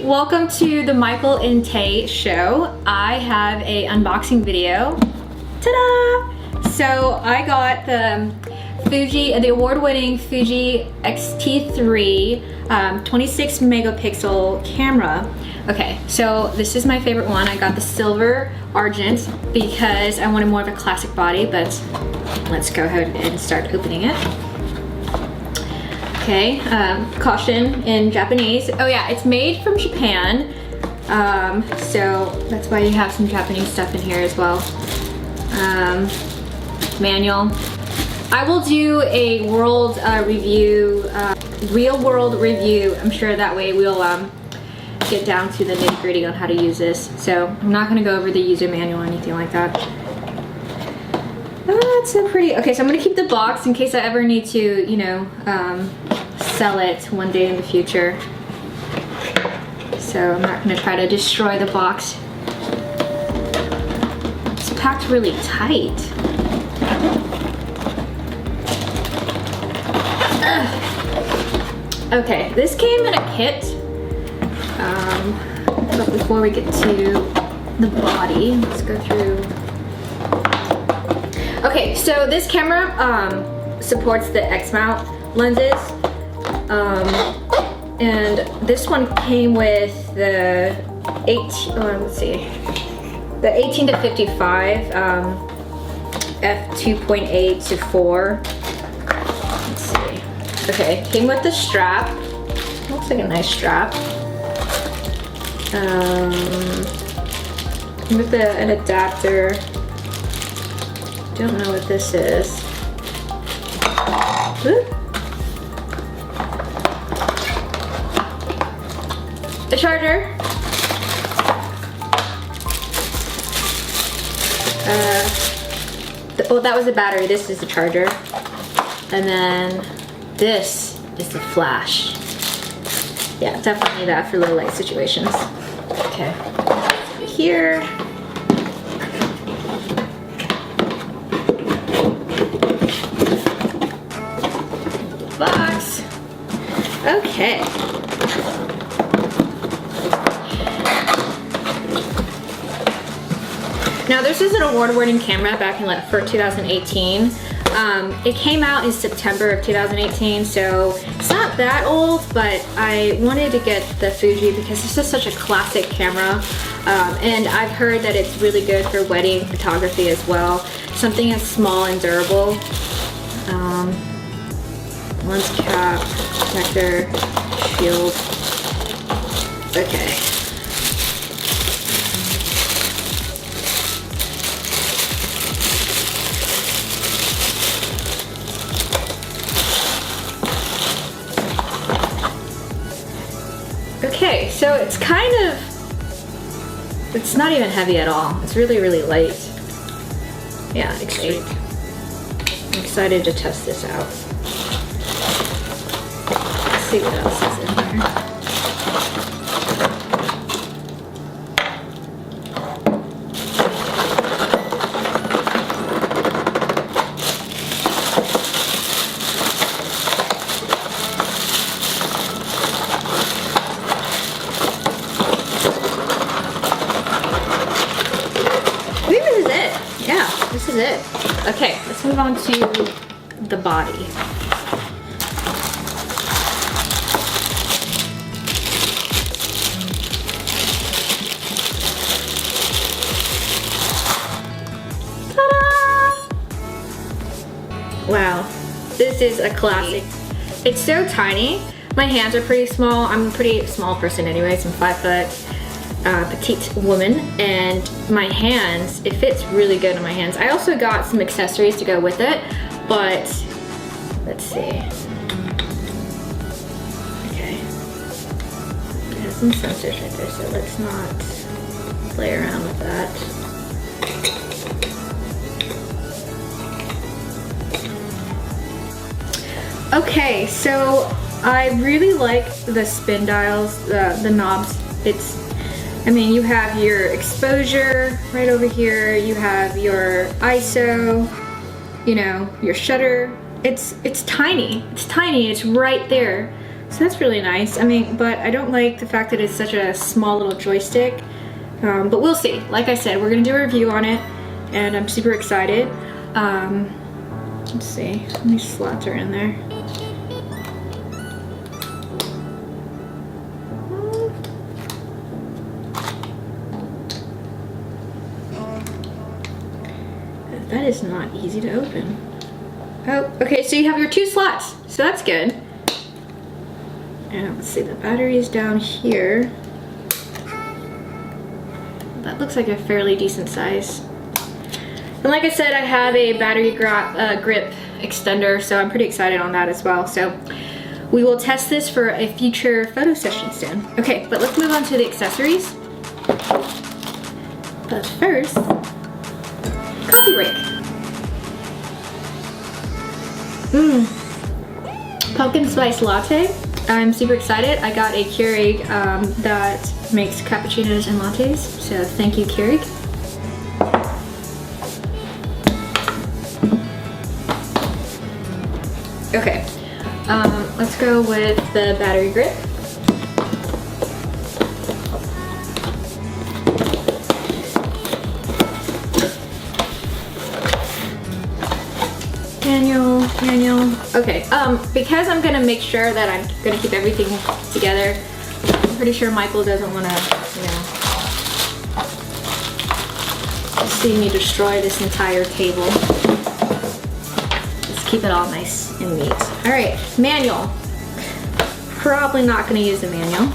welcome to the Michael and Tay show. I have a unboxing video. Ta-da! So I got the award-winning Fuji X-T3 26 megapixel camera. Okay, so this is my favorite one. I got the silver argent because I wanted more of a classic body, but let's go ahead and start opening it. Okay, caution in Japanese. Oh yeah, it's made from Japan. So that's why you have some Japanese stuff in here as well. Manual. I will do a world review, real world review. I'm sure that way we'll get down to the nitty-gritty on how to use this. So I'm not gonna go over the user manual or anything like that. Oh, it's so pretty. Okay, so I'm gonna keep the box in case I ever need to, you know, sell it one day in the future. So I'm not gonna try to destroy the box. It's packed really tight. Ugh. Okay, this came in a kit. But before we get to the body, let's go through. Okay, so this camera supports the X-mount lenses, and this one came with the 18 to 55 f2.8 to 4. Let's see. Okay, came with the strap. Looks like a nice strap. With an adapter. Don't know what this is. Ooh. A charger. Oh, that was the battery. This is the charger. And then this is the flash. Yeah, definitely need that for low light situations. Okay. Here. Box. Okay. Now this is an award-winning camera back in for 2018. It came out in September of 2018, so it's not that old, but I wanted to get the Fuji because this is such a classic camera, and I've heard that it's really good for wedding photography as well. Something as small and durable. Lens cap, protector, shield. Okay. Okay, so it's it's not even heavy at all. It's really, really light. Yeah, extreme. I'm excited to test this out. Let's see what else is in here. This is it. Okay, let's move on to the body. Ta-da! Wow, this is a classic. It's so tiny. My hands are pretty small. I'm a pretty small person anyways. I'm 5 foot. Petite woman, and my hands, it fits really good on my hands. I also got some accessories to go with it, but let's see. Okay, it has some sensors right there, so let's not play around with that. Okay, so I really like the spin dials, the knobs. I mean, you have your exposure right over here, you have your ISO, you know, your shutter. It's tiny, it's right there. So that's really nice. I mean, but I don't like the fact that it's such a small little joystick. But we'll see. Like I said, we're gonna do a review on it, and I'm super excited. Let's see, how many slots are in there? That is not easy to open. Oh, okay, so you have your 2 slots, so that's good. And let's see, the battery is down here. That looks like a fairly decent size. And like I said, I have a battery grip extender, so I'm pretty excited on that as well. So we will test this for a future photo session soon. Okay, but let's move on to the accessories. But first, coffee break. Pumpkin spice latte. I'm super excited. I got a Keurig that makes cappuccinos and lattes, so thank you, Keurig. Okay, let's go with the battery grip. Manual. Okay, because I'm gonna make sure that I'm gonna keep everything together, I'm pretty sure Michael doesn't wanna, see me destroy this entire table. Let's keep it all nice and neat. All right, manual. Probably not gonna use the manual.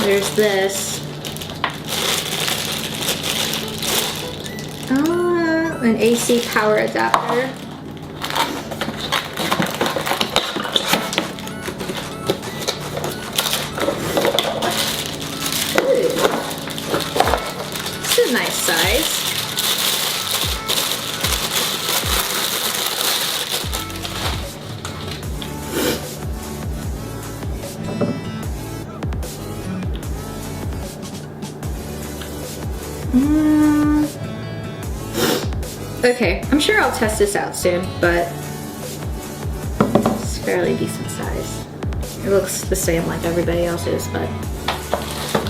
There's this. An AC power adapter. Ooh. This is a nice size. Okay, I'm sure I'll test this out soon, but it's fairly decent size. It looks the same like everybody else's, but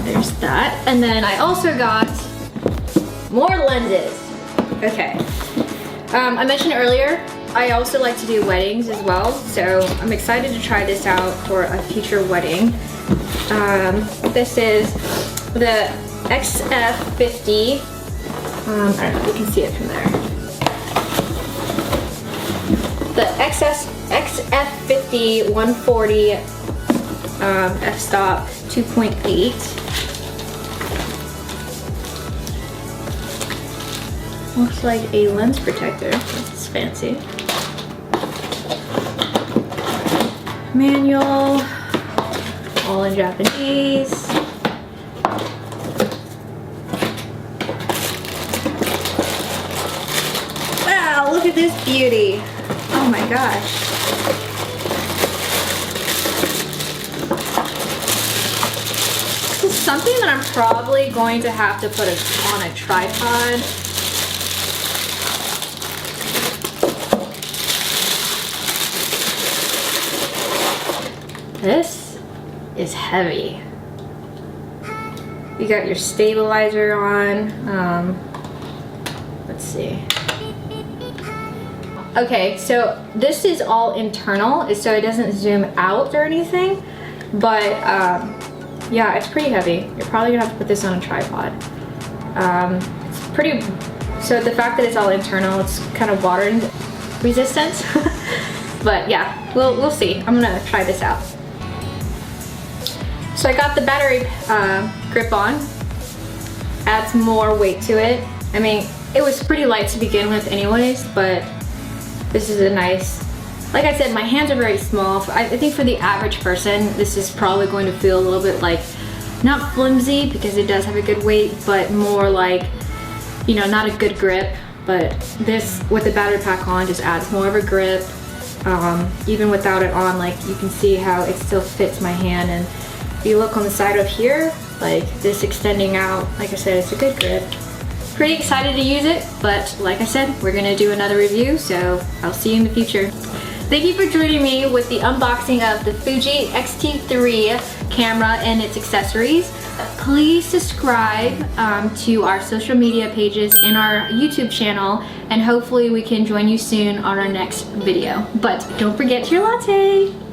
there's that. And then I also got more lenses. Okay. I mentioned earlier, I also like to do weddings as well, so I'm excited to try this out for a future wedding. This is the XF50. I don't know if you can see it from there. The XF50 140 f-stop 2.8. Looks like a lens protector. That's fancy. Manual, all in Japanese. Wow, look at this beauty. Oh my gosh. This is something that I'm probably going to have to put on a tripod. This is heavy. You got your stabilizer on. Let's see. Okay, so this is all internal, so it doesn't zoom out or anything, but yeah, it's pretty heavy. You're probably gonna have to put this on a tripod. It's pretty, so the fact that it's all internal, it's kind of water resistant, but yeah, we'll see. I'm gonna try this out. So I got the battery grip on, adds more weight to it. I mean, it was pretty light to begin with anyways, but this is a nice, like I said, my hands are very small. I think for the average person, this is probably going to feel a little bit like, not flimsy because it does have a good weight, but more like, you know, not a good grip. But this, with the battery pack on, just adds more of a grip. Even without it on, like you can see how it still fits my hand. And if you look on the side of here, like this extending out, like I said, it's a good grip. Pretty excited to use it, but like I said, we're gonna do another review, so I'll see you in the future. Thank you for joining me with the unboxing of the Fuji X-T3 camera and its accessories. Please subscribe to our social media pages and our YouTube channel, and hopefully we can join you soon on our next video. But don't forget your latte!